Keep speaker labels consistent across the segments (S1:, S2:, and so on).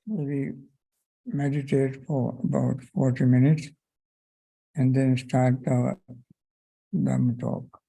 S1: We meditate for about 40 minutes and then start our Dhamma talk.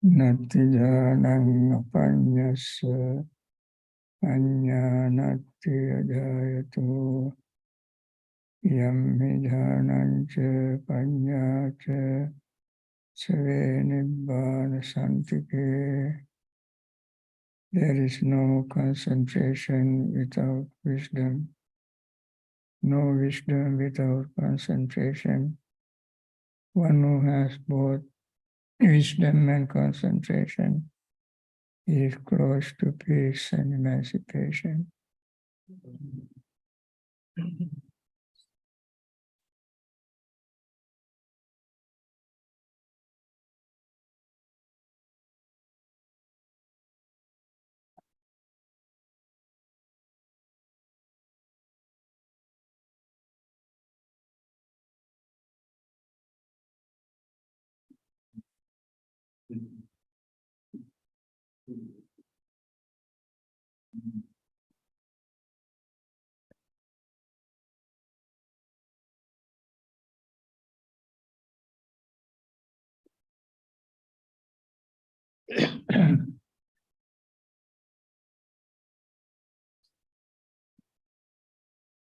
S1: Nati janang apanyasya Annyanati adayatu yam hidhanancha panyacha save nibbana santike. There is no concentration without wisdom, no wisdom without concentration. One who has both wisdom and concentration is close to peace and emancipation.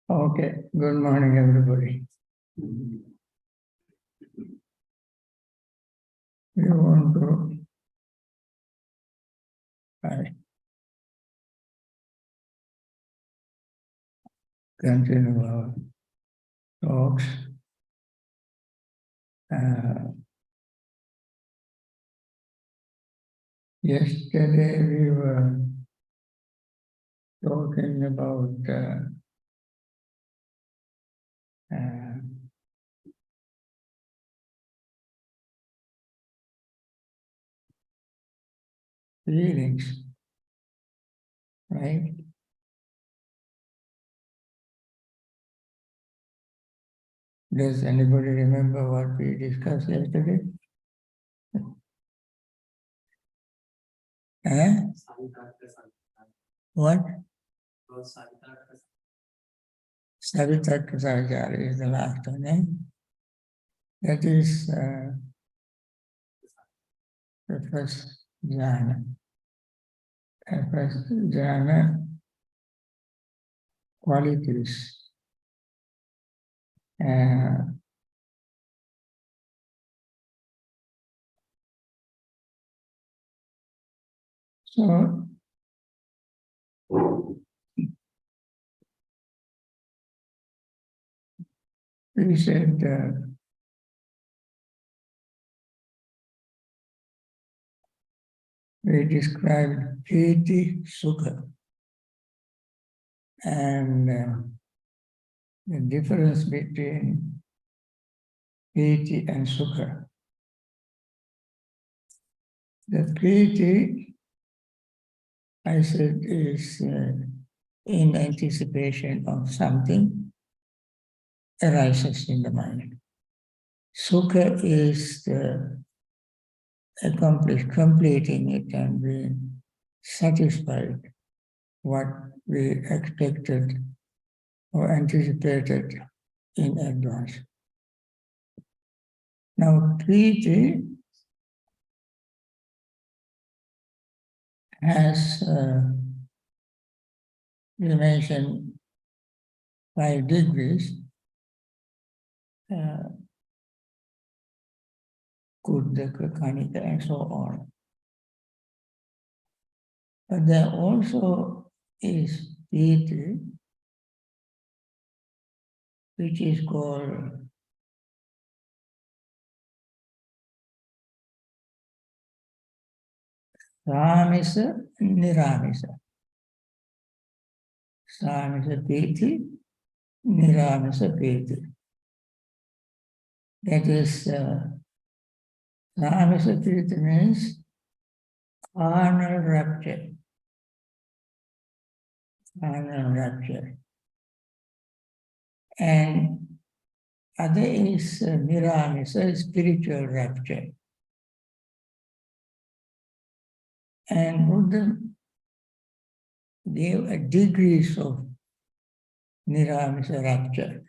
S1: Okay, good morning, everybody. We want to continue our talks. Yesterday we were talking about feelings, right? Does anybody remember what we discussed yesterday? What? Savitaka Sarjari is the last one, eh? That is the first jhana. The first jhana qualities. So we said we described piti sukha and the difference between piti and sukha. The piti, I said, is in anticipation of something arises in the mind. Sukha is the completing it and being satisfied what we expected or anticipated in advance. Now, Priti has, we mentioned 5 degrees, Kuddaka, Kanika, and so on. But there also is Priti, which is called Ramisa Niramisa. Samisa Priti, Niramisa Priti. That is, Ramisa Priti means carnal rapture. Carnal rapture. And Other is Niramisa, spiritual rapture. And Buddha gave a degrees of Niramisa rapture.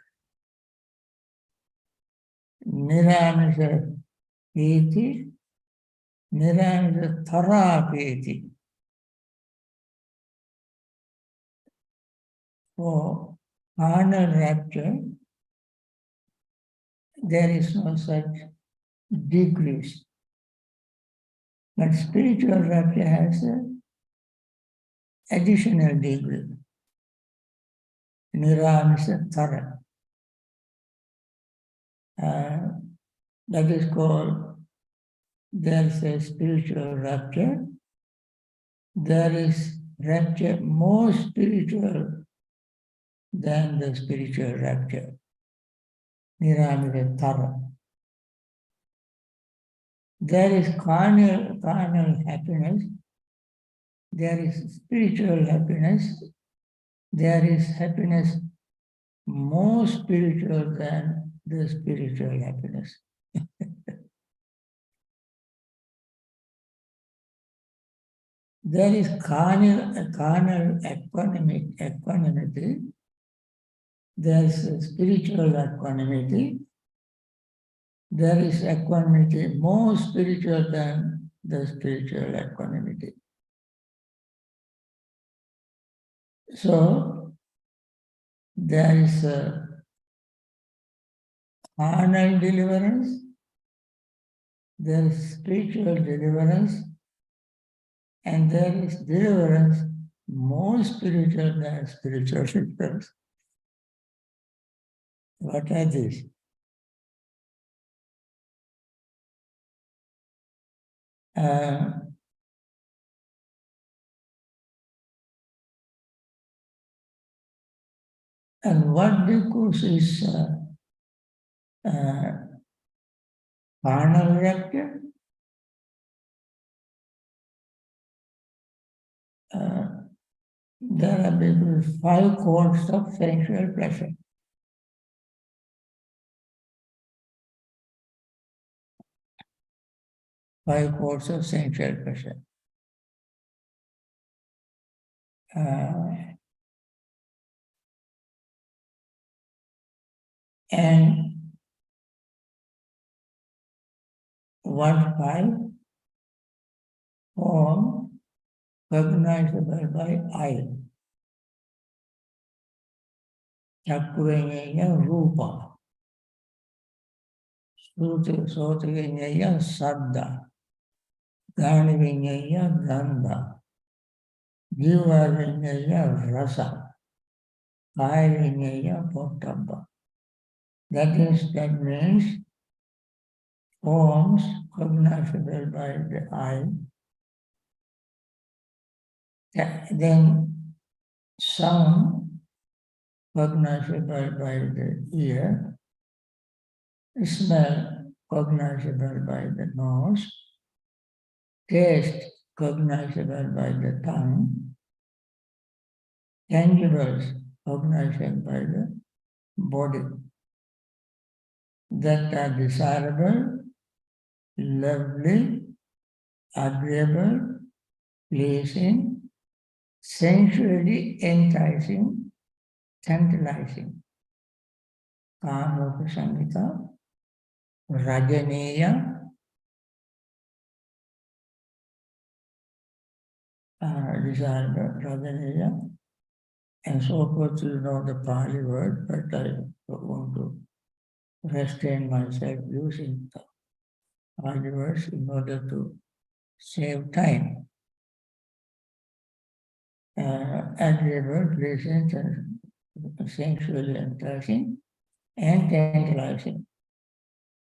S1: Niramisa piti, Niramisa thara piti. For carnal rapture, there is no such degrees. But spiritual rapture has an additional degree. Niramisa thara. That is called, there is a spiritual rapture. There is rapture more spiritual than the spiritual rapture. Niramita Tara. There is carnal happiness. There is spiritual happiness. There is happiness more spiritual than the spiritual happiness. There is carnal equanimity. There is spiritual equanimity. There is equanimity more spiritual than the spiritual equanimity. So, there is a carnal deliverance, there is spiritual deliverance, and there is deliverance more spiritual than spiritual deliverance. What are these? And what bhikkhus is carnal rapture? There are bhikkhus 5 courts of sensual pleasure. 5 courts of sensual pleasure. And what 5? Form recognizable by eye. Chakkuvinyaya rupa. Sotavinyaya saddha. Ghanivinyaya gandha. Jivavinyaya rasa. Kayavinyaya pottabha. That means forms recognizable by the eye. Then sound recognizable by the ear. Smell cognizable by the nose, taste cognizable by the tongue, tangibles cognizable by the body, that are desirable, lovely, agreeable, pleasing, sensually enticing, tantalizing. Kama Samhita, Rajaneya, desirable, Rajaneya, and so forth. You know the Pali word, but I want to restrain myself using the Pali words in order to save time. Agreeable, pleasant, sensually enticing, and tantalizing.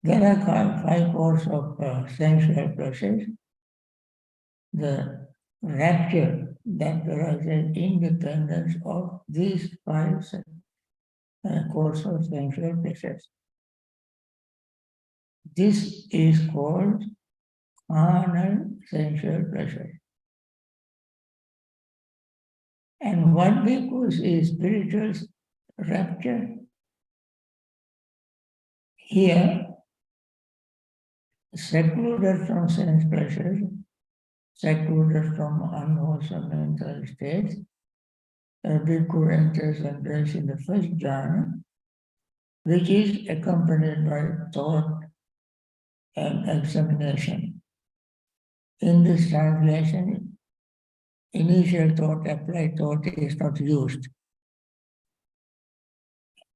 S1: There are 5 courses of sensual pleasures. The rapture that arises independence of these 5 courses of sensual pleasures. This is called carnal sensual pleasure. And what bhikkhus is spiritual rapture? Here, secluded from sense pleasures, secluded from unwholesome mental states, a bhikkhu enters and dwells in the first jhana, which is accompanied by thought and examination. In this translation, initial thought, applied thought is not used,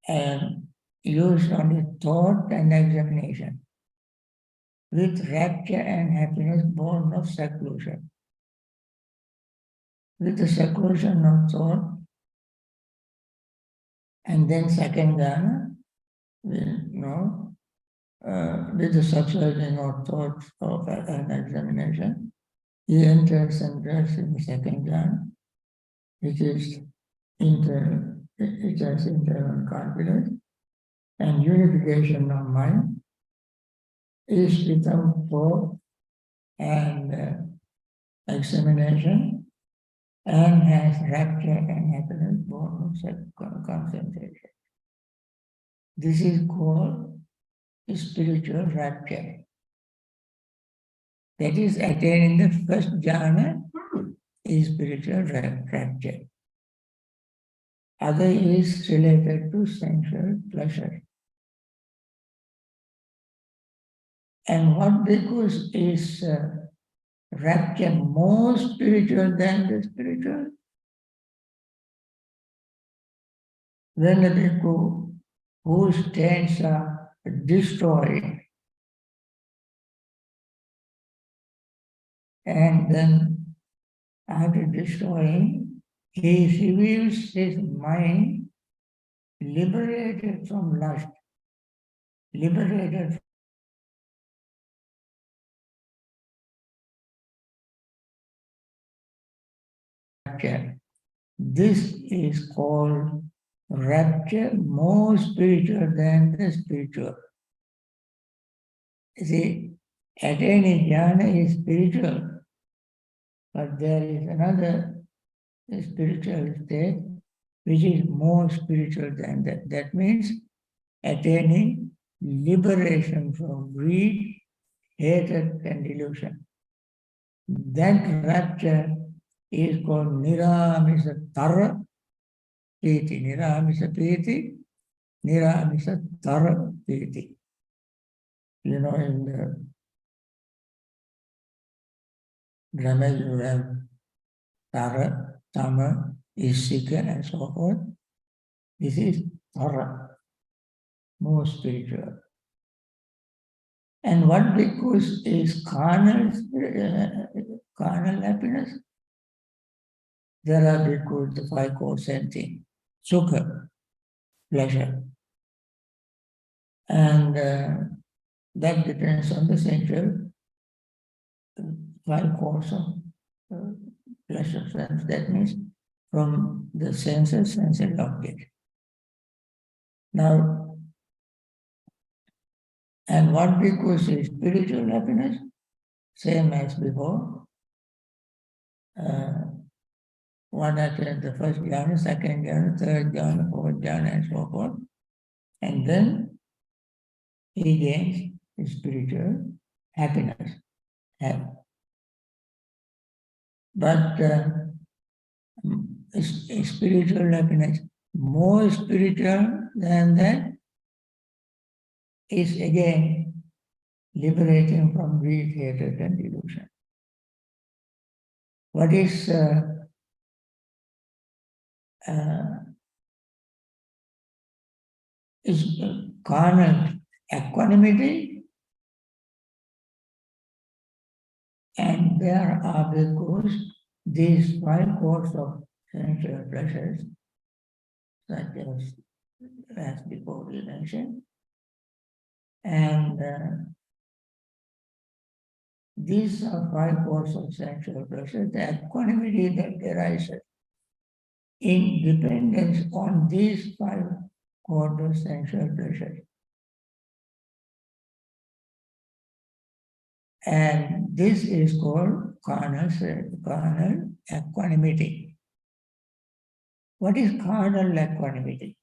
S1: and used only thought and examination, with rapture and happiness born of seclusion. With the seclusion of thought, and then second jhana, we know, with the subsiding of thought of an examination, he enters and dwells in the second jhana, which is internal, it has internal confidence and unification of mind, is without thought and examination, and has rapture and happiness born of concentration. This is called spiritual rapture. That is attained in the first jhana is spiritual rapture. Other is related to sensual pleasure. And what because is rapture more spiritual than the spiritual? When the bhikkhu whose stands are destroyed, and then after destroying, he reveals his mind liberated from lust, liberated from rapture. This is called rapture more spiritual than the spiritual. You see, attaining jhana is spiritual, but there is another spiritual state which is more spiritual than that. That means attaining liberation from greed, hatred, and delusion. That rapture is called Niramisa Tara Piti. Niramisa Piti, Niramisa Tara Piti. You know, in the grammar you have Tara, Tama, Isika, and so forth. This is Tara, more spiritual. And what because is carnal happiness? There are bhikkhus, the five core same thing, sukha, pleasure. And that depends on the sensual five cores of pleasure sense. That means from the senses, sensual object. Now, and what because is spiritual happiness? Same as before. One attains the first jhana, second jhana, third jhana, fourth jhana, and so forth. And then he gains spiritual happiness. But spiritual happiness, more spiritual than that, is again liberating from greed, hatred, and delusion. What is carnal equanimity, and there are because these five cores of sensual pleasures, such as before we mentioned, and these are five cores of sensual pleasure. The equanimity that arises in dependence on these five cores of sensual pleasure. And this is called carnal equanimity. What is carnal equanimity?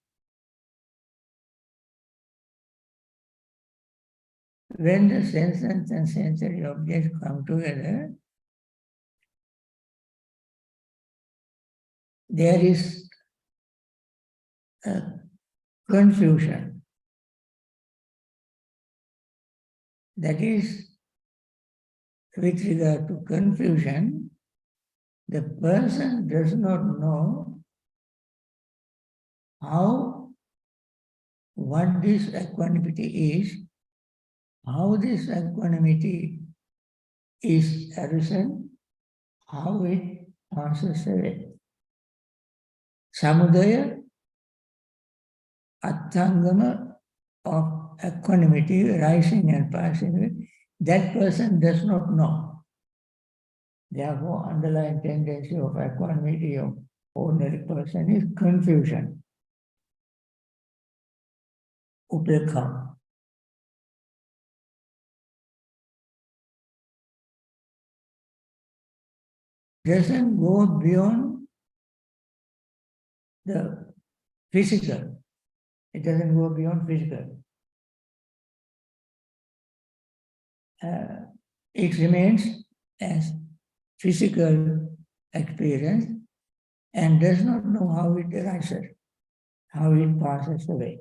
S1: when the senses and sensory objects come together, there is a confusion. That is, with regard to confusion, the person does not know how, what this equanimity is, how this equanimity is arisen, how it passes away. Samudaya, Attangama of equanimity, rising and passing away, that person does not know. Therefore, underlying tendency of equanimity of ordinary person is confusion. Upekha. Doesn't go beyond the physical. It doesn't go beyond physical. It remains as physical experience and does not know how it arises, how it passes away.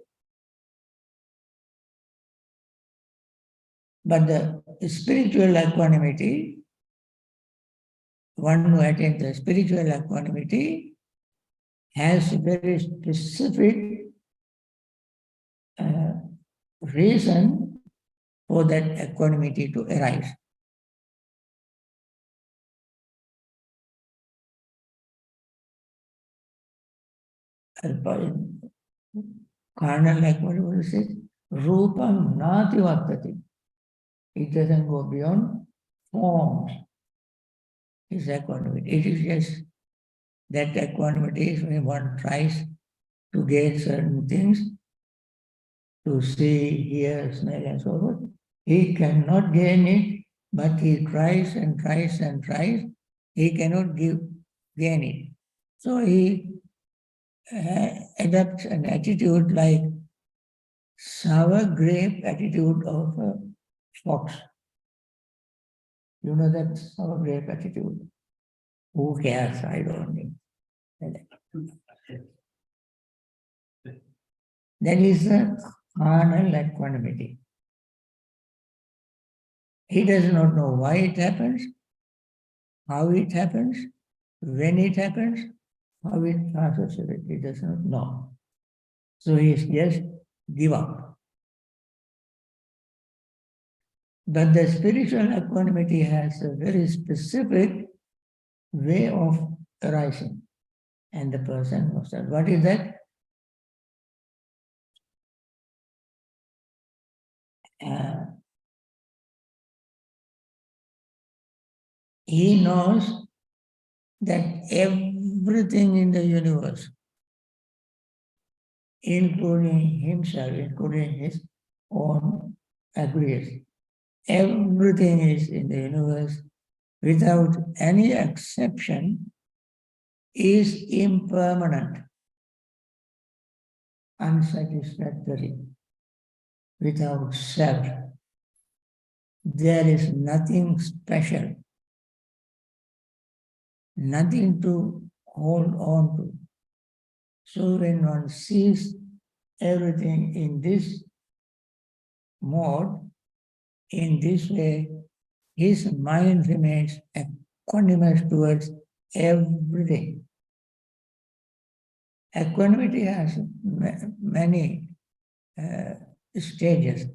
S1: But the spiritual equanimity, one who attains the spiritual equanimity, has very specific reason for that equanimity to arise. Carnal equanimity says, Rupam nati vartati. It doesn't go beyond forms. It's equanimity. It is just that equanimity is when one tries to get certain things, to see, hear, smell, and so forth. He cannot gain it, but he tries and tries and tries. He cannot gain it. So he adopts an attitude like sour grape attitude of a fox. You know that sour grape attitude? Who cares? I don't need. That is the carnal equanimity. He does not know why it happens, how it happens, when it happens, how it passes away. He does not know. So he just give up. But the spiritual equanimity has a very specific way of arising. And the person knows that. What is that? He knows that everything in the universe, including himself, including his own aggregates, everything is in the universe without any exception is impermanent, unsatisfactory, without self. There is nothing special, nothing to hold on to. So when one sees everything in this mode, in this way, his mind remains equanimous towards everything. Equanimity has many stages.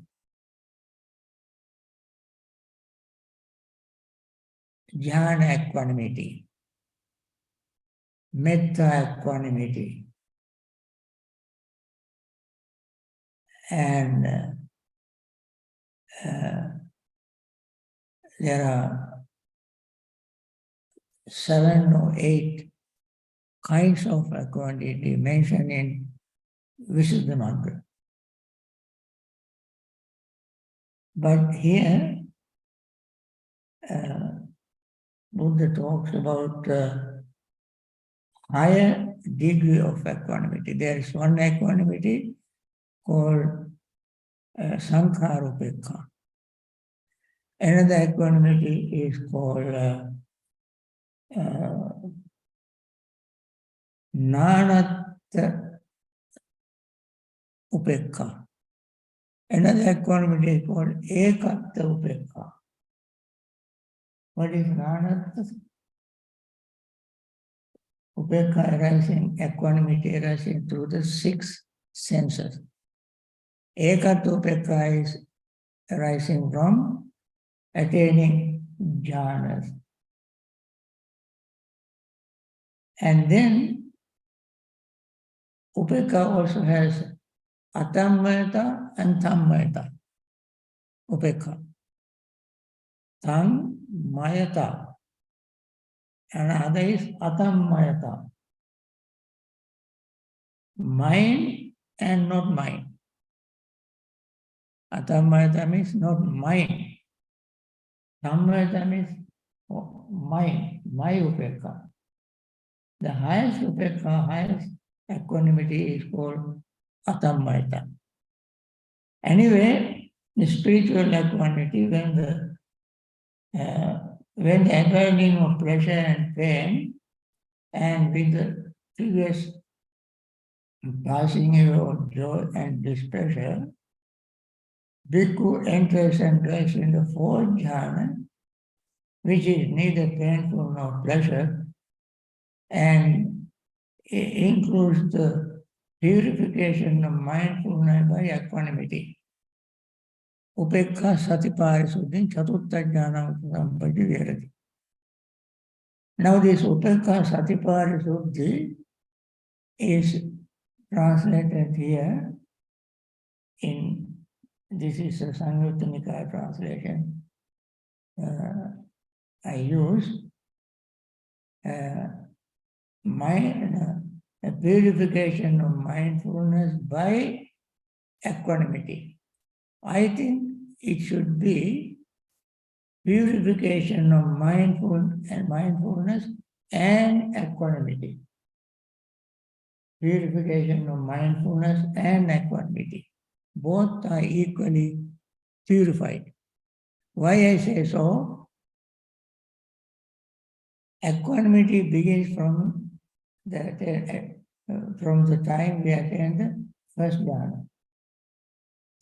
S1: Jnana equanimity, metta equanimity, and there are 7 or 8 kinds of equanimity mentioned in Visuddha Mantra. But here, Buddha talks about higher degree of equanimity. There is one equanimity called Sankharupekha. Another equanimity is called Nanatta Upekka. Another equanimity is called Ekatta Upekka. What is Nanatta? Upekka arising, equanimity arising through the 6 senses. Ekatta Upekka is arising from attaining jhanas. And then Upekka also has Atammayata and Tammayata. Upekka. Tammayata. And other is Atammayata. Mind and not mind. Atammayata means not mind. Tammayata means mind, my Upekka. The highest Upekka, highest equanimity is called Atammayata. Anyway, the spiritual equanimity, when the abiding of pleasure and pain, and with the previous passing away of joy and displeasure, Bhikkhu enters and dwells in the 4th jhana, which is neither painful nor pleasure, and includes the purification of mindfulness by equanimity. Upekka Satipārisuddhi Chaturtha Jnana Sampatti Virati. Now this Upekka Satipārisuddhi is translated here this is a Samyutta Nikaya translation I use. A purification of mindfulness by equanimity. I think it should be purification of mindfulness and equanimity. Purification of mindfulness and equanimity. Both are equally purified. Why I say so? Equanimity begins from the time we attain the 1st jhana,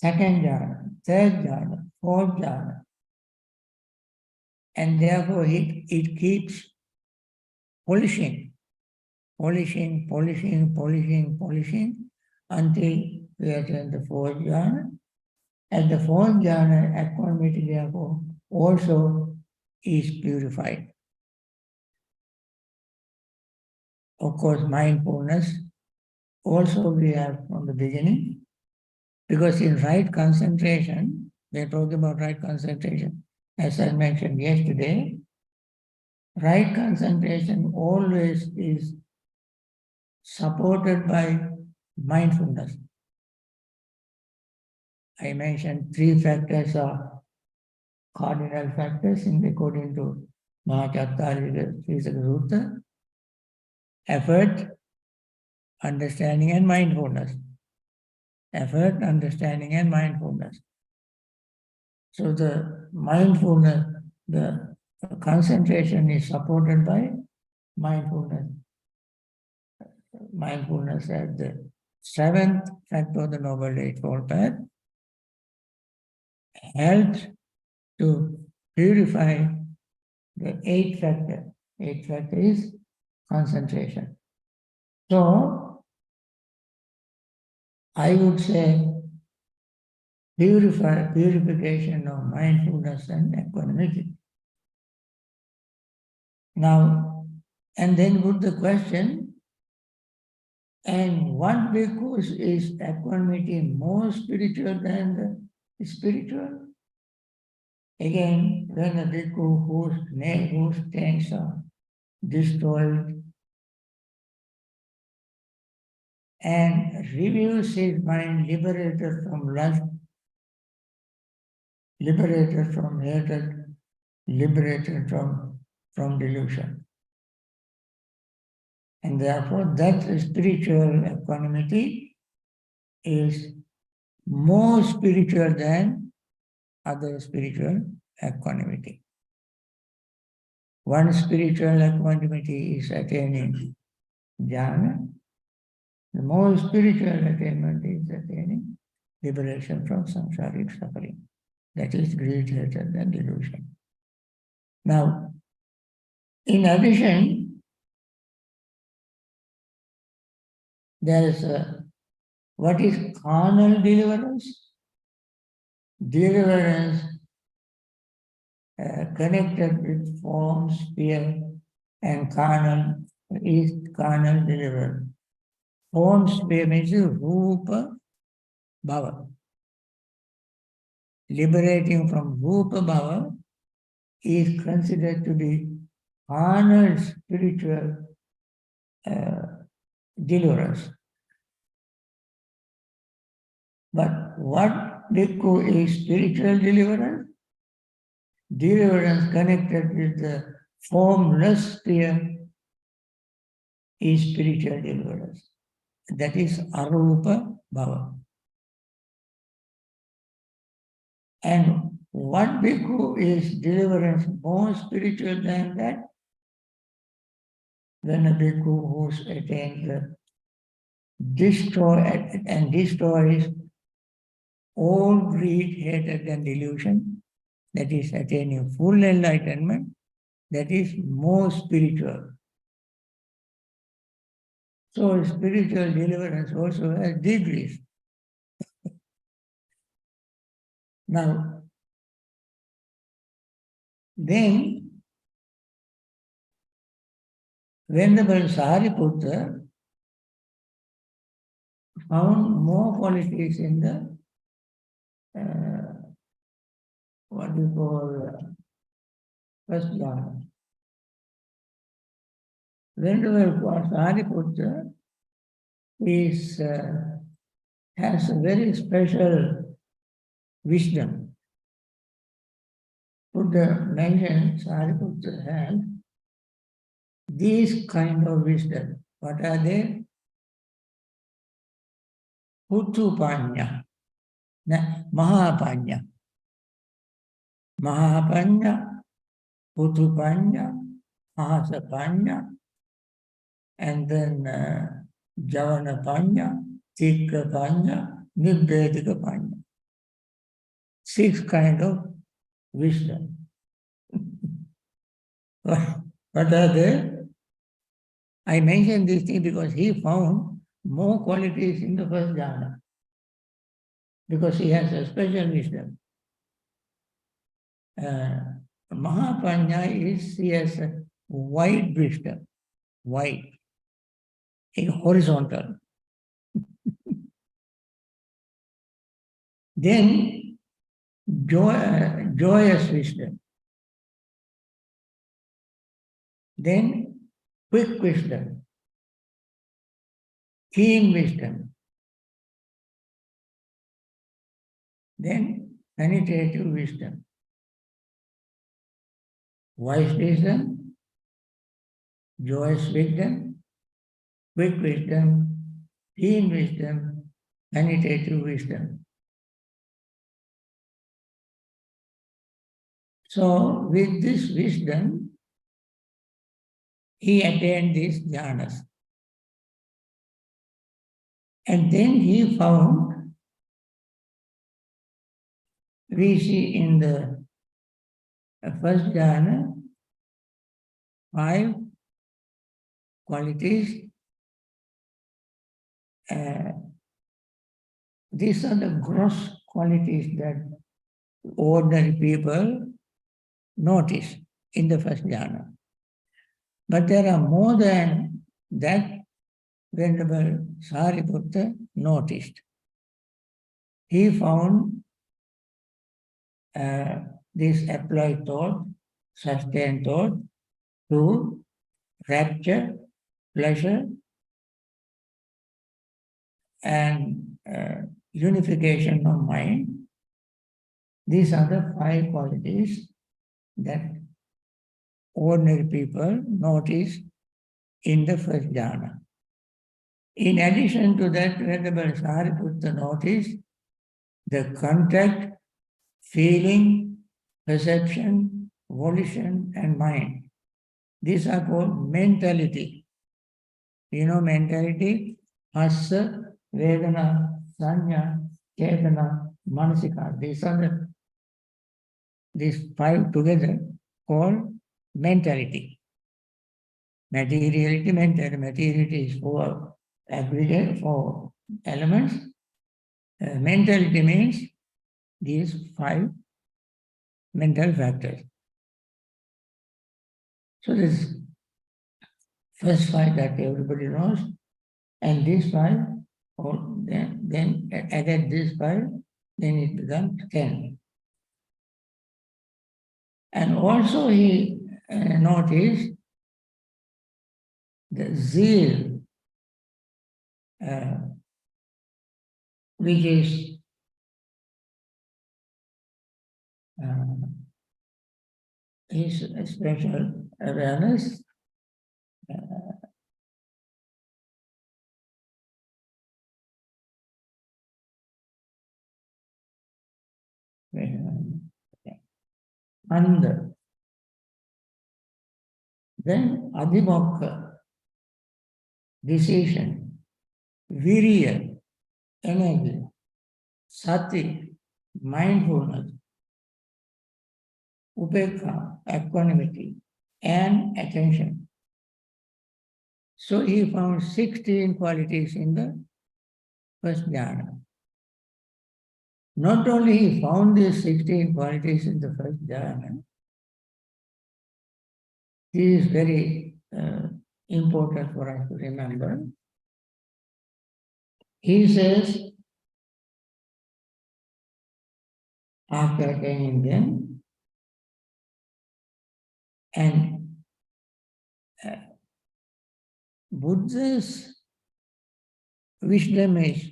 S1: 2nd jhana, 3rd jhana, 4th jhana. And therefore it keeps polishing until we attain the 4th jhana. At the 4th jhana, equanimity therefore also is purified. Of course, mindfulness also we have from the beginning, because in right concentration, we are talking about right concentration, as I mentioned yesterday, right concentration always is supported by mindfulness. I mentioned 3 factors are cardinal factors according to Mahachattari Sutta: effort, understanding and mindfulness. Effort, understanding and mindfulness. So the mindfulness, the concentration is supported by mindfulness. Mindfulness as the 7th factor of the Noble Eightfold Path helps to purify the 8th factor. 8th factor is concentration. So I would say purification of mindfulness and equanimity. Now, and then put the question, and what because is equanimity more spiritual than the spiritual? Again, when a bhikkhu whose tanks are destroyed and reviews his mind liberated from lust, liberated from hatred, liberated from delusion. And therefore that spiritual equanimity is more spiritual than other spiritual equanimity. One spiritual equanimity is attaining jhana. The more spiritual attainment is attaining liberation from samsaric suffering. That is great hatred and delusion. Now, in addition, there is what is carnal deliverance? Deliverance connected with form, sphere, and carnal is carnal deliverance. Form sphere means rupa bhava. Liberating from rupa bhava is considered to be carnal spiritual deliverance. But what bhikkhu is spiritual deliverance? Deliverance connected with the formless sphere is spiritual deliverance. That is arupa bhava. And what bhikkhu is deliverance more spiritual than that? When a bhikkhu who attains the destroys all greed, hatred, and delusion, that is attaining full enlightenment, that is more spiritual. So spiritual deliverance also has degrees. Now, then, Venerable Sariputta found more qualities in the what we call first jhana. Venerable Sariputta is has a very special wisdom. Buddha mentioned Sariputta has these kind of wisdom. What are they? Putupanya, Mahapanya. Mahapanya, Putupanya, Mahasapanya, and then Javanapanya, Tikkapanya, Nibbedikapanya. 6 kind of wisdom. What are they? I mention this thing because he found more qualities in the first jhana. Because he has a special wisdom. Mahapanya is, he has a wide wisdom, wide, horizontal. Then joyous wisdom. Then quick wisdom, keen wisdom. Then penetrative wisdom, wise wisdom, joyous wisdom, quick wisdom, keen wisdom, penetrative wisdom. So with this wisdom, he attained these jhanas. And then he found, we see in the first jhana, 5 qualities. These are the gross qualities that ordinary people notice in the first jhana. But there are more than that Venerable Sariputta noticed. He found this applied thought, sustained thought, to rapture, pleasure, and unification of mind. These are the 5 qualities that ordinary people notice in the first jhana. In addition to that, Venerable Sariputta noticed the contact, feeling, perception, volition, and mind. These are called mentality. You know mentality? Hassa, Vedana, Sanya, Chetana, Manasika. These five together called mentality. Materiality, materiality is four aggregate, four elements. Mentality means these five mental factors. So this first five that everybody knows, and these five, or then added these five, then it becomes 10. And also he noticed the zeal, which is his special awareness. And then adhimokha, decision, virya, energy, sati, mindfulness, upekha, equanimity, and attention. So he found 16 qualities in the first jhana. Not only he found these 16 qualities in the first jhana, this is very important for us to remember. He says, after attaining them, and Buddha's wisdom is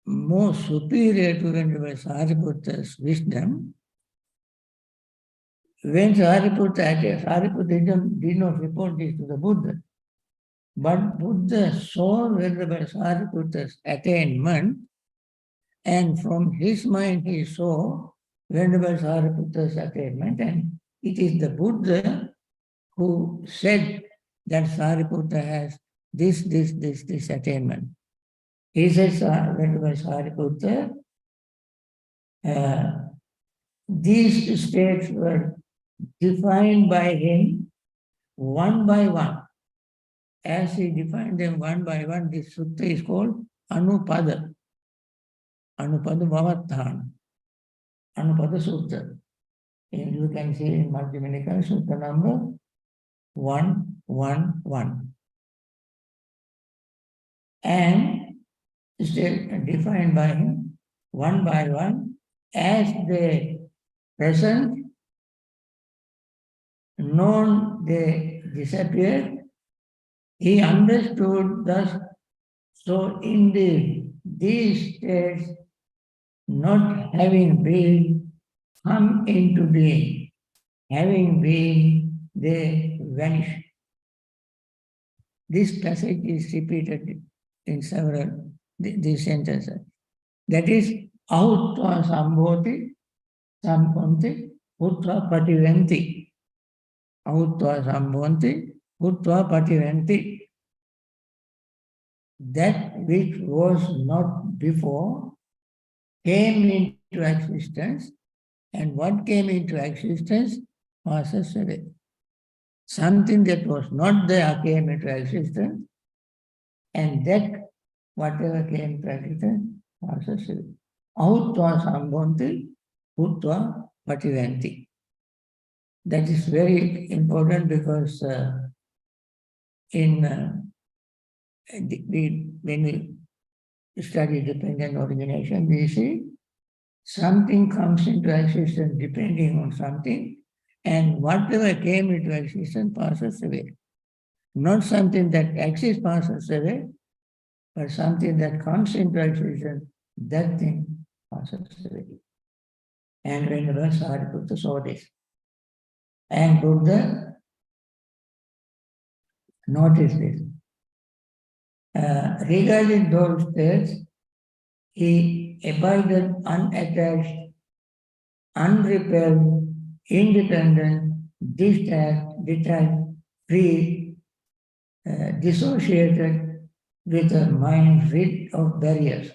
S1: more superior to Venerable Sariputta's wisdom. When Sariputta did not report this to the Buddha, but Buddha saw Venerable Sariputta's attainment, and from his mind he saw Venerable Sariputta's attainment, and it is the Buddha who said that Sariputta has this attainment. He says, Venerable Sariputta, these states were defined by him one by one. As he defined them one by one, this sutta is called Anupada. Anupada Bhavatthana. Anupada Sutta. And you can see in Madhyama Nikaya Sutta number 111. And still defined by him one by one as they present, known they disappeared. He understood thus, so indeed these states not having been come into being, having been, they vanish. This passage is repeated in several these sentences. That is, ahutva sambhoti, sampanti, utva pativenti. Ahutva sambhoti, utva pativenti. That which was not before came into existence, and what came into existence passes away. Something that was not there came into existence, and that whatever came into existence passes away. Ahutva sambhonti, utva pativanti. That is very important because when we study dependent origination, we see something comes into existence depending on something, and whatever came into existence passes away. Not something that exists passes away, but something that comes into existence, that thing passes away. And Venerable Sariputta saw this. And Buddha noticed this. Regarding those states, he abided unattached unrepelled, independent, detached, free, dissociated, with a mind rid of barriers.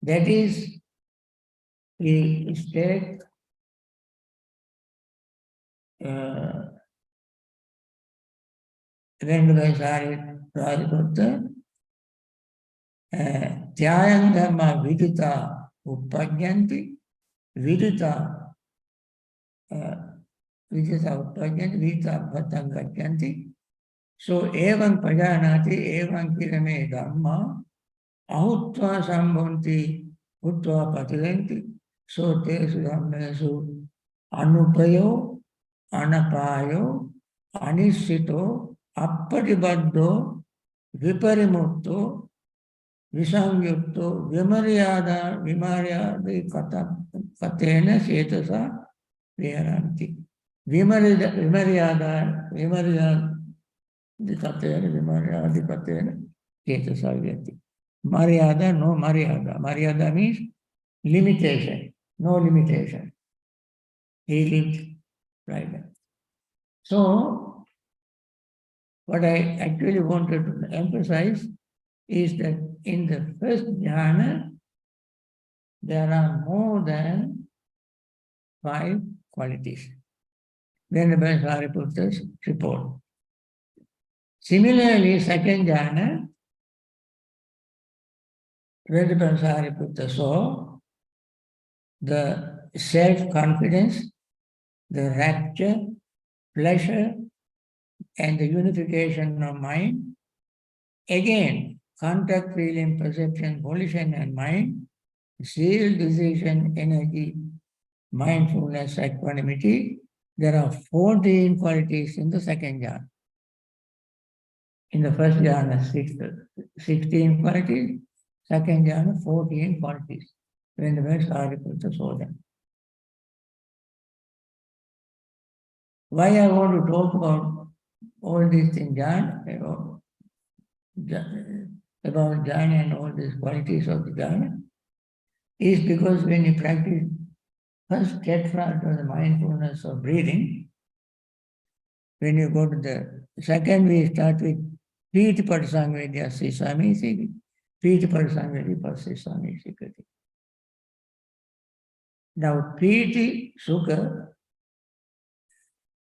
S1: That is the state when by Sariputta, Tyayam Dhamma Vidita Uppagyanti, Vidita Uppagyanti, Vidita Bhattam Gacyanti. So, evam pajanati, evam kirame dhamma, ahutva sambhanti, utva patilanti, so tesu dhammesu anupayo, anapayo, anisito, appadibaddo, viparimutto, visamyukto, vimaryadi katena cetasa viharanti. Vimaryada Vimaryadikatena cetasa viharanti. Maryada, no Maryada. Maryada means limitation, no limitation. He lived like that. So, what I actually wanted to emphasize is that in the first jhana, there are more than 5 qualities. Venerable Sariputta's report. Similarly, second jhana, Venerable Sariputta saw the self-confidence, the rapture, pleasure, and the unification of mind. Again, contact, feeling, perception, volition, and mind, zeal, decision, energy, mindfulness, equanimity. There are 14 qualities in the second jhana. In the first jhana, 16 qualities. Second jhana, 14 qualities. When the Venerable Sariputta saw them. Why I want to talk about all these in jhana, about jhana and all these qualities of the jhana, is because when you practice first tetrad or the mindfulness of breathing, when you go to the second, we start with Piti Padasangvedya Sisami Sikati. Piti Padasangvedya Pasisami Sikati. Now, Piti, Sukha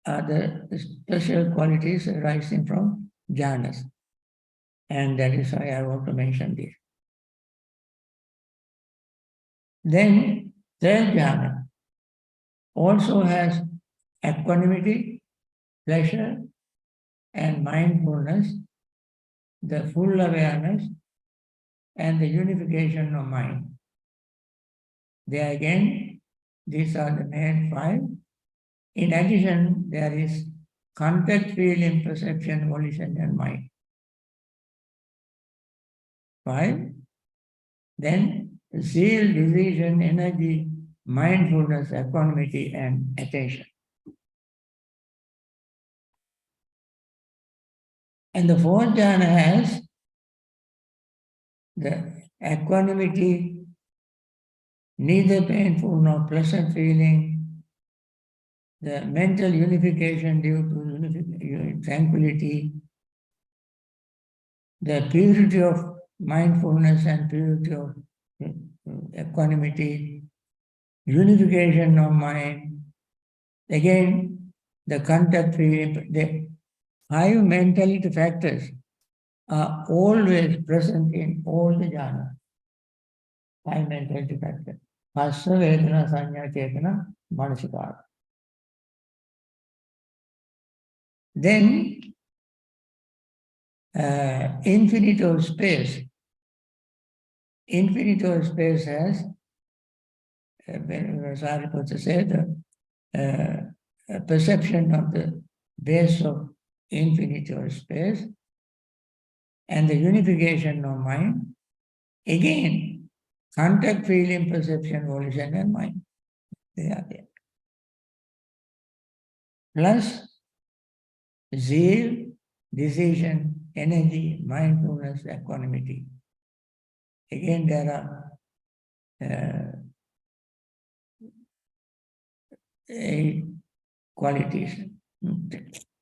S1: are the special qualities arising from jhanas. And that is why I want to mention this. Then, third jhana also has equanimity, pleasure, and mindfulness, the full awareness, and the unification of mind. There again, these are the main 5. In addition, there is contact, feeling, perception, volition, and mind. 5. Then zeal, decision, energy, mindfulness, equanimity, and attention. And the fourth jhana has the equanimity, neither painful nor pleasant feeling, the mental unification due to tranquility, the purity of mindfulness and purity of equanimity, unification of mind. Again, the contact feeling, the 5 mentality factors are always present in all the jhana. 5 mentality factors. Phassa, Vedana, Sanya, Chetana, Manasikara. Then, infinite of space. Infinite of space has, Sariputta said, a perception of the base of infinite of space and the unification of mind. Again, contact, feeling, perception, volition, and mind. They are there. Plus, zeal, decision, energy, mindfulness, equanimity. Again, there are 8 qualities.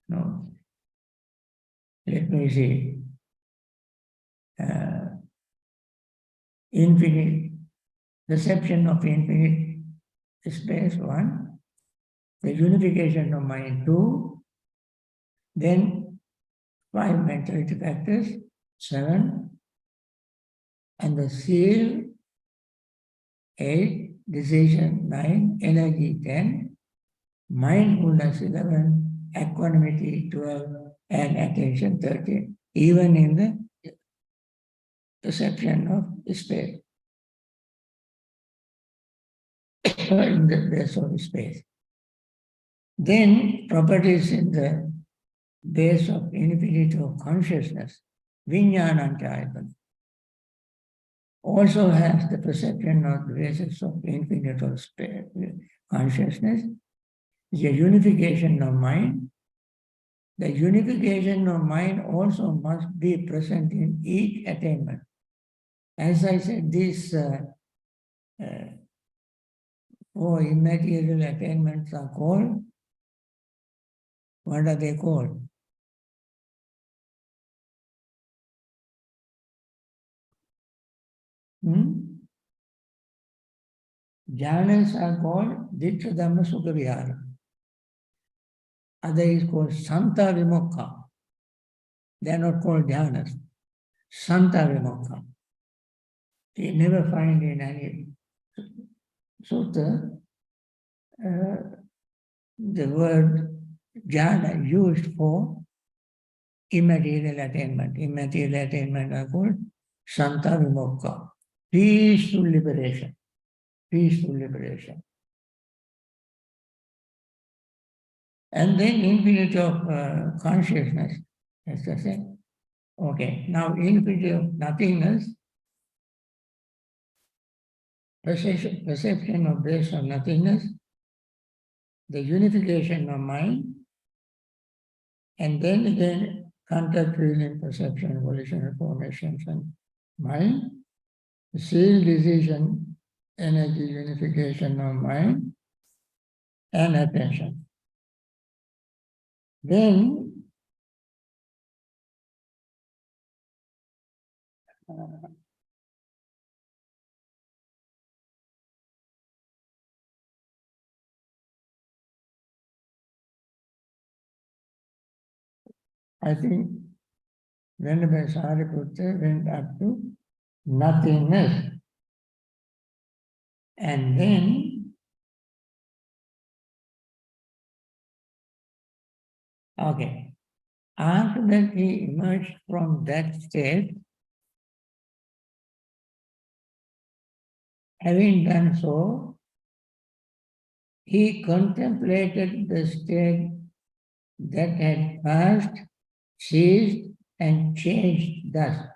S1: No. Let me see. Infinite, perception of infinite space, 1. The unification of mind, 2. Then 5 mentality factors, 7. And the seal, 8. Decision, 9. Energy, 10. Mindfulness, 11. Equanimity, 12. And attention, 13. Even in the perception of space, in the base of space. Then properties in the base of infinity of consciousness, Vijnanantayatana, also has the perception of the basis of infinite of space, consciousness, the unification of mind. The unification of mind also must be present in each attainment. As I said, these 4 immaterial attainments are called, what are they called? Jhanas are called Dittha Dhamma Sukha Vihara. Other is called Santa Vimokha. They are not called jhanas. Santa Vimokha. You never find in any sutta the word jhana used for immaterial attainment. Immaterial attainment are called Santa Vimokha. Peaceful liberation. Peaceful liberation. And then infinity of consciousness, as I said. Okay, now infinity of nothingness, perception of base of nothingness, the unification of mind, and then again contact, feeling, perception, volition, formations, and mind, seal, decision, energy, unification of mind, and attention. Then I think Venerable Sariputta went up to nothingness. And then, okay, after that he emerged from that state, having done so, he contemplated the state that had passed, ceased, and changed thus.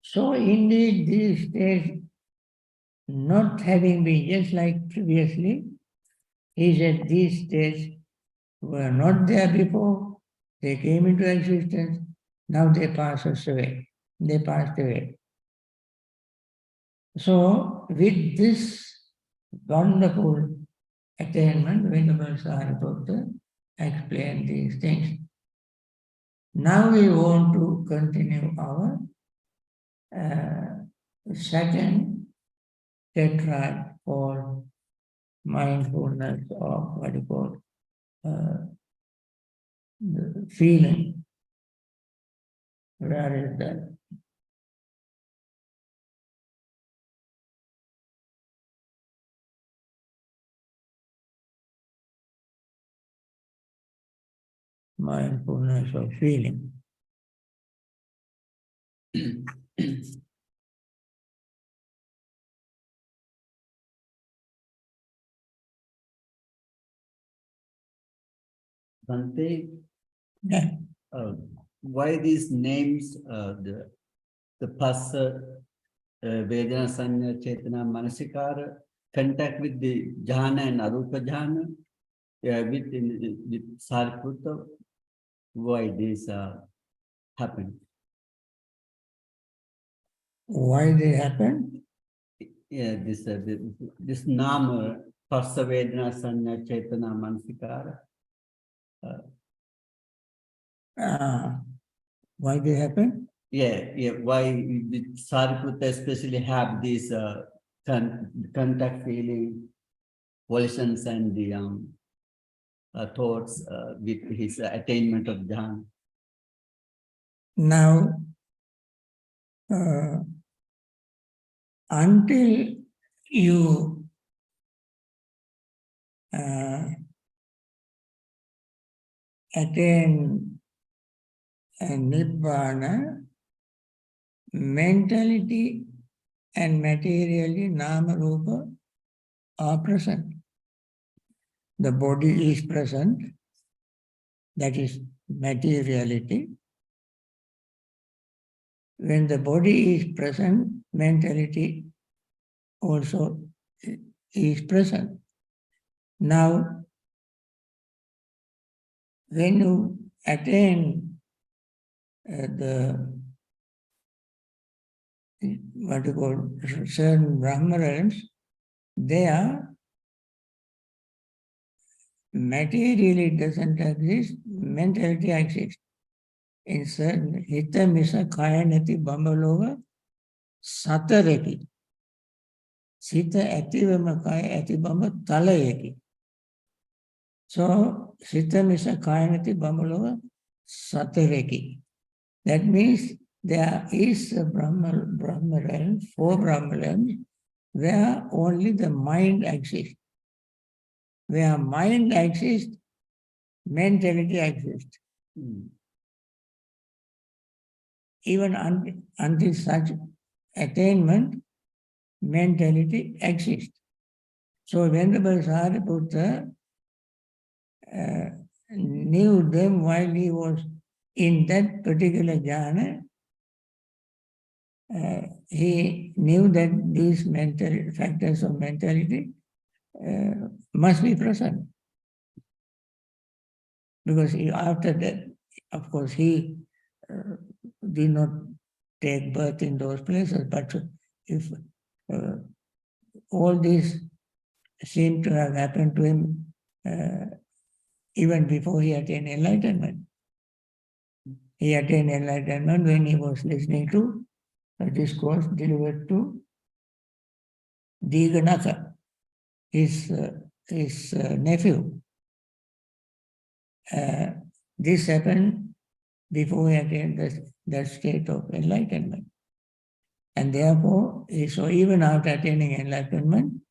S1: So indeed these states, not having been just like previously, he said these states were not there before, they came into existence, now they pass us away. They passed away. So with this wonderful attainment, Venerable Sariputta explained these things. Now we want to continue our second tetrad called mindfulness, or what you call the feeling. Where is that? Mindfulness of feeling.
S2: Bhante,
S1: Yeah.
S2: why these names, the Phassa, Vedana, Sanya, Chetana, Manasikara, contact with the jhana and arupa jhana, with Sariputta, why this happened?
S1: Why they happen?
S2: Yeah, this nama Passa Vedana Sanya Chetana Manasikara.
S1: Why they happen?
S2: Yeah. Why did Sariputta especially have these contact feeling, volitions, and the thoughts with his attainment of Dhamma?
S1: Now, until you attain Nibbana, mentality and materially Nama Rupa are present. The body is present, that is materiality. When the body is present, mentality also is present. Now, when you attain what you call certain Brahma realms, there materially doesn't exist, mentality exists. In certain hita misa kaya nati bambalova satareki. Sita ativama kaya atibamba talayeki. So sita misa kaya nati bambalova satareki. That means there is a Brahma realm, 4 Brahma realms, where only the mind exists. Where mind exists, mentality exists. Even until such attainment, mentality exists. So Venerable Sariputta knew them while he was in that particular jhana. He knew that these mental factors of mentality must be present. Because after that, of course, he did not take birth in those places, but if all these seem to have happened to him even before he attained enlightenment. He attained enlightenment when he was listening to a discourse delivered to Diganatha, his nephew. This happened before he attained that state of enlightenment. And therefore, so even after attaining enlightenment,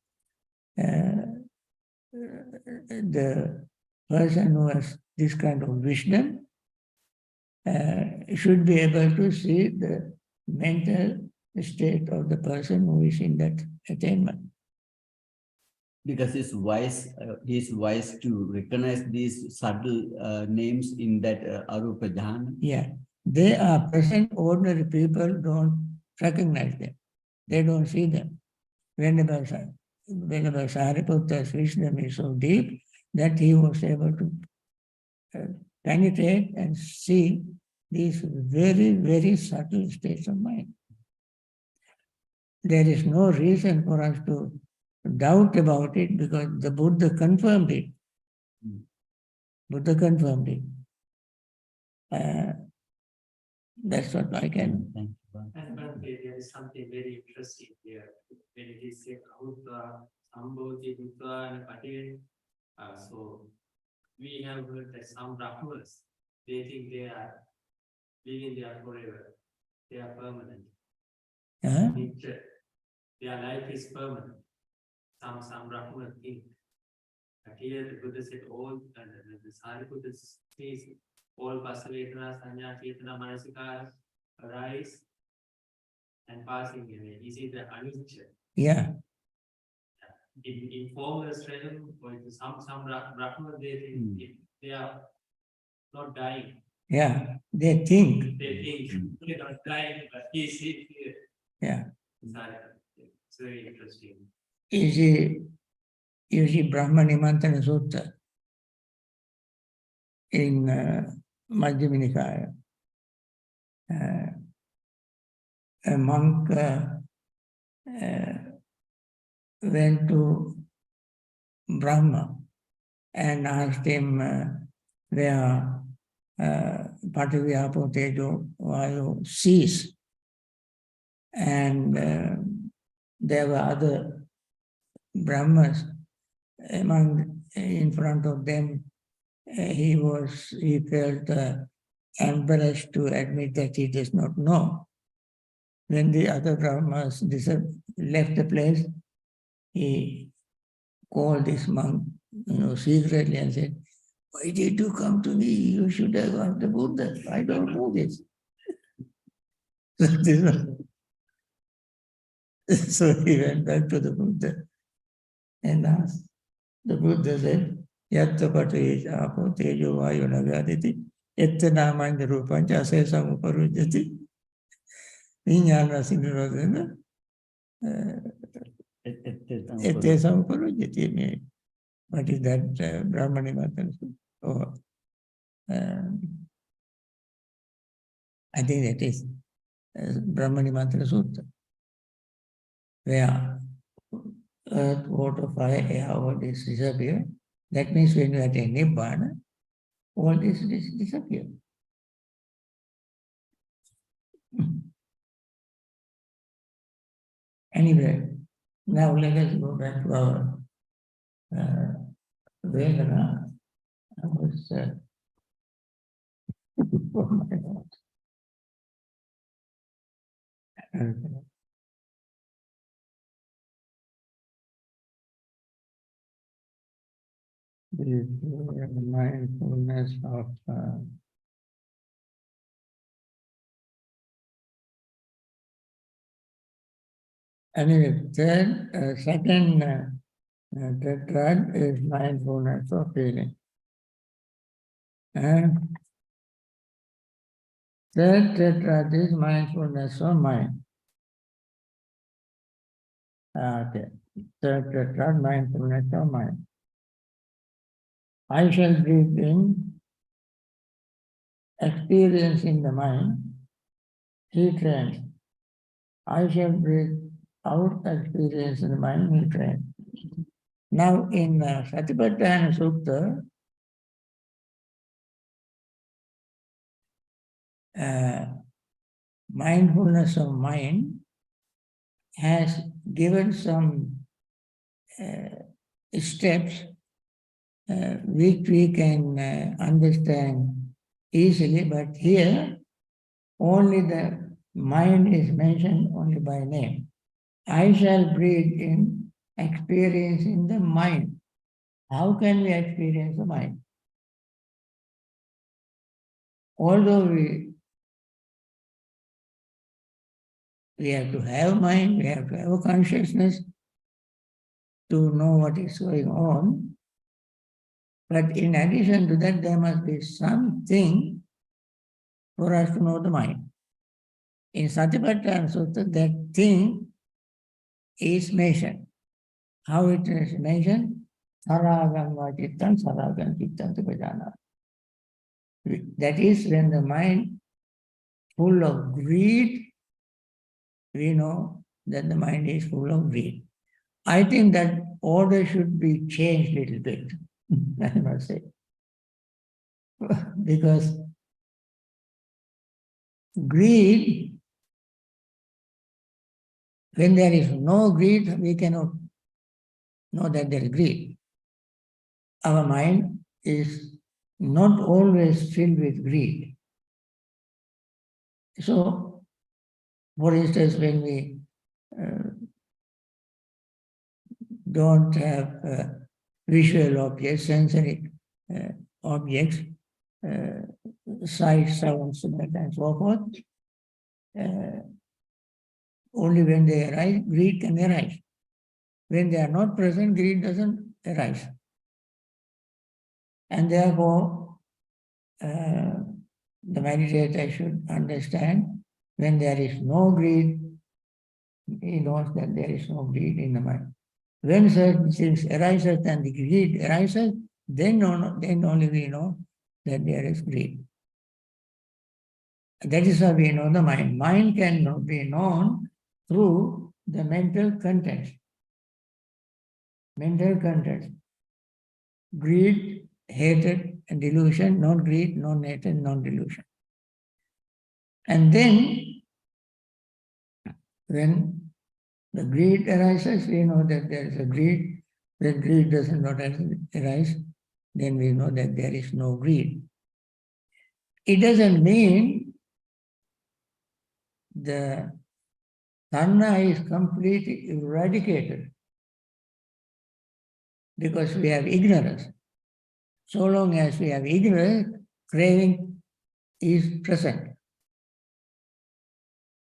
S1: the person who has this kind of wisdom should be able to see the mental state of the person who is in that attainment.
S2: Because he's wise to recognize these subtle names in that Arupa Jhana.
S1: Yeah, they are present. Ordinary people don't recognize them. They don't see them. Whenever Sariputta's wisdom is so deep that he was able to penetrate and see these very, very subtle states of mind. There is no reason for us to doubt about it because the Buddha confirmed it. Buddha confirmed it. That's what I can.
S2: Thank you.
S3: And there is something very interesting here. When it is said Ahutta, Sambodhi, Buddha, and Patil, so we have heard that some Brahmas, they think they are living there forever. They are permanent. Nature. Their life is permanent. Some Brahmas think. But here the Buddha said all, and the Sariputta says all Pasavedana, Sanya, Chetana, Manasikara arise and passing away. Is it the anicca?
S1: Yeah.
S3: In formless realm, or some Brahma, they think they are not dying.
S1: Yeah, they think.
S3: They think they're not dying, but he sees here.
S1: Yeah.
S3: It's very interesting.
S1: You see Brahma Nimantana Sutta in Majjhima Nikaya. A monk went to Brahma and asked him where Prithvi, Apo, Tejo, Vayu cease. And there were other Brahmas in front of them. He felt embarrassed to admit that he does not know. When the other Brahmas left the place, he called this monk, secretly and said, "Why did you come to me? You should have asked the Buddha. I don't know this." So he went back to the Buddha and asked. The Buddha said, "Yatta pati apo tejo vayu nagaditi, yatta namanya rupancha asesam uparujjati, viññāna sinirodena, ettesam uparujjati." What is that? Brahmani Matan. Oh, I think that is Brahmani Mantra Sutta, where earth, water, fire, air, all this disappear. That means when you attain Nibbana, all this disappear. Anyway, now let us go back to our Vedana. I was oh my God. The mindfulness of anyway, second tetrad is mindfulness of feeling. And third tetrad is mindfulness of mind. Okay. Third tetrad, mindfulness of mind. I shall breathe in, experience in the mind, he trains. I shall breathe out, experience in the mind, he trains. Now in Satipatthana Sutta, mindfulness of mind has given some steps which we can understand easily, but here only the mind is mentioned only by name. I shall breathe in, experience in the mind. How can we experience the mind? Although we have to have mind, we have to have a consciousness to know what is going on. But in addition to that, there must be something for us to know the mind. In Satipatthana Sutta, that thing is mentioned. How it is mentioned? Saragam vachittam saragam chittam tupajana. That is when the mind full of greed, we know that the mind is full of greed. I think that order should be changed a little bit, I must say. Because greed, when there is no greed, we cannot know that there is greed. Our mind is not always filled with greed. So, for instance, when we don't have visual objects, sensory objects, sight, sound, smell, and so forth, only when they arise, greed can arise. When they are not present, greed doesn't arise. And therefore, the meditator should understand when there is no greed, he knows that there is no greed in the mind. When certain things arises and the greed arises, then only we know that there is greed. That is how we know the mind. Mind cannot be known through the mental contents. Mental contents. greed, hatred, and delusion, non-greed, non-hatred, non-delusion. And then, when the greed arises, we know that there is a greed. When greed does not arise, then we know that there is no greed. It doesn't mean the tanha is completely eradicated because we have ignorance. So long as we have ignorance, craving is present.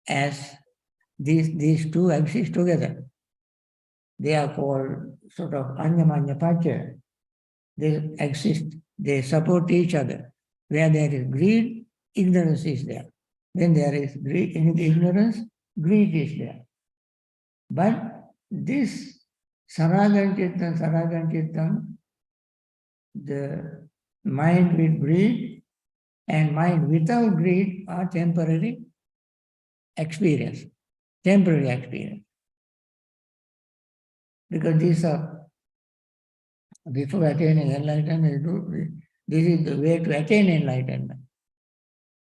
S1: As these two exist together. They are called sort of anyamanya pacha. They exist, they support each other. Where there is greed, ignorance is there. When there is greed, ignorance, greed is there. But this saragan chittam, the mind with greed and mind without greed are temporary experience. Temporary experience. Because these are, before attaining enlightenment, this is the way to attain enlightenment.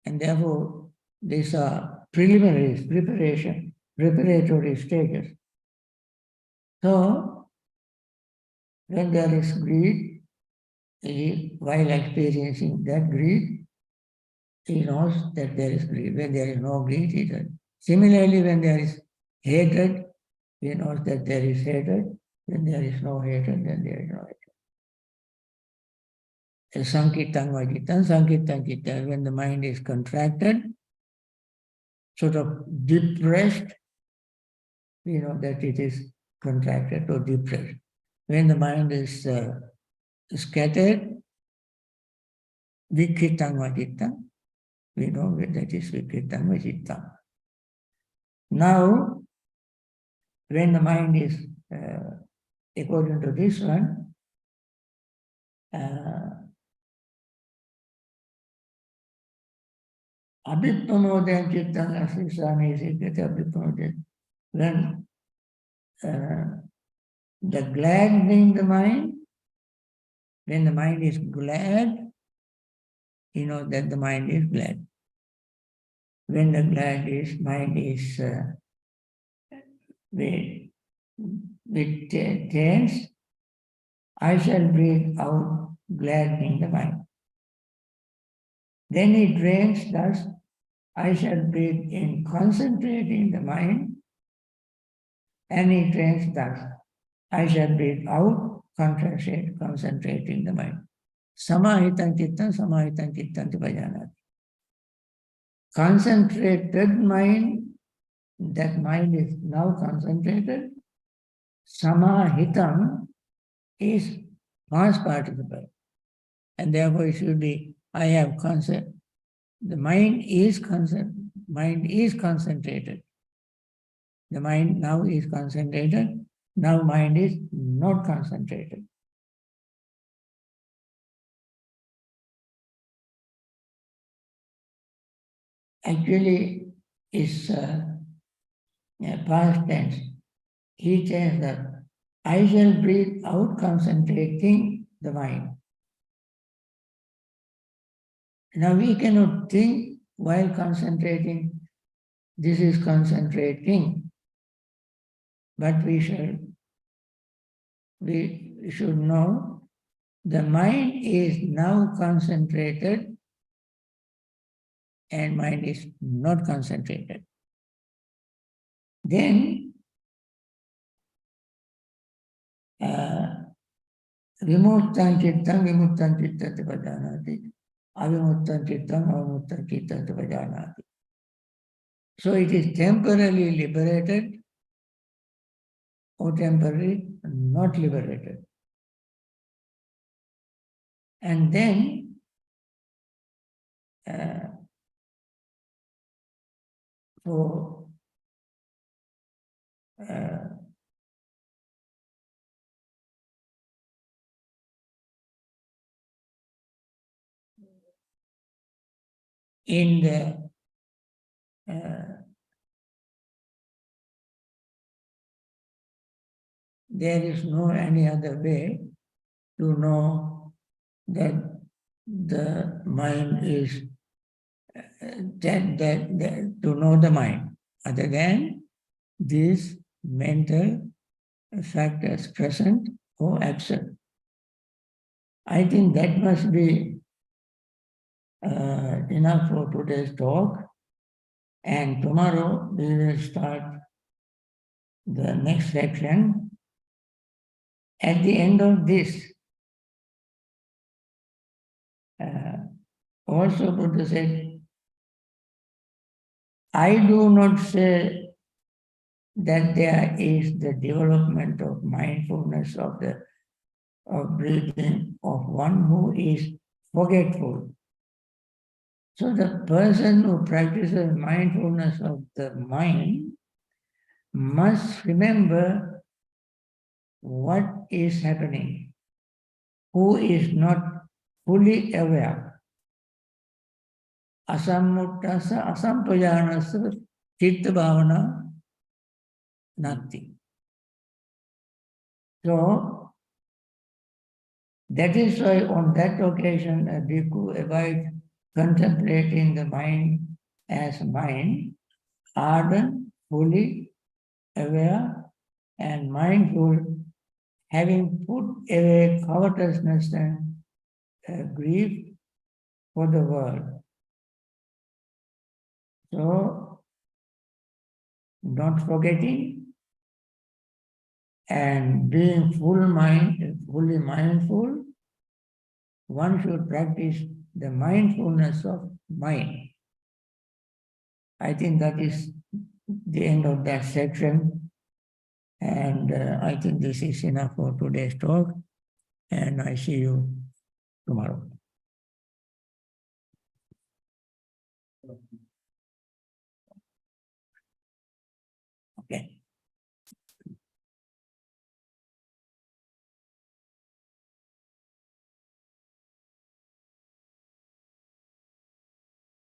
S1: And therefore, these are preliminaries, preparatory stages. So, when there is greed, while experiencing that greed, he knows that there is greed. When there is no greed, he does. Similarly, when there is hatred, he knows that there is hatred. When there is no hatred, then there is no hatred. Sankirtan vajitan, sankirtan chitta. When the mind is contracted, sort of depressed, we know that it is contracted or depressed. When the mind is scattered, vikritam vajitam, we know that is vikritam vajitam. Now, when the mind is, according to this one, abhipamodayam chittam asisami siddhati abhipamodayam. When the gladdening the mind, when the mind is glad, you know that the mind is glad. When the mind is with tense, I shall breathe out gladdening the mind. Then it drains thus, I shall breathe in concentrating the mind, and it drains thus, I shall breathe out concentrating the mind. Samahitam chittam bhajanati. Concentrated mind, that mind is now concentrated. Samahitam is past participle. And therefore it should be, I have concept. The mind is concentrated. The mind now is concentrated. Now mind is not concentrated. Actually, it's past tense. He says that I shall breathe out concentrating the mind. Now we cannot think while concentrating, this is concentrating, but we should know the mind is now concentrated and mind is not concentrated. Then vimuttam chittam bhajanati, avimuttam chittam bhajanati. So it is temporarily liberated or temporarily not liberated. And then for in the there is no any other way to know that the mind is, to know the mind, other than these mental factors present or absent. I think that must be enough for today's talk. And tomorrow we will start the next section. At the end of this, also Buddha said, I do not say that there is the development of mindfulness of breathing of one who is forgetful. So the person who practices mindfulness of the mind must remember what is happening, who is not fully aware. Asammuttasa asampajanasa chitta bhavana nati. So that is why on that occasion a bhikkhu avoids contemplating the mind as mind, ardent, fully aware and mindful, having put away covetousness and grief for the world. So, not forgetting and being fully mindful, one should practice the mindfulness of mind. I think that is the end of that section. And I think this is enough for today's talk. And I see you tomorrow. Okay.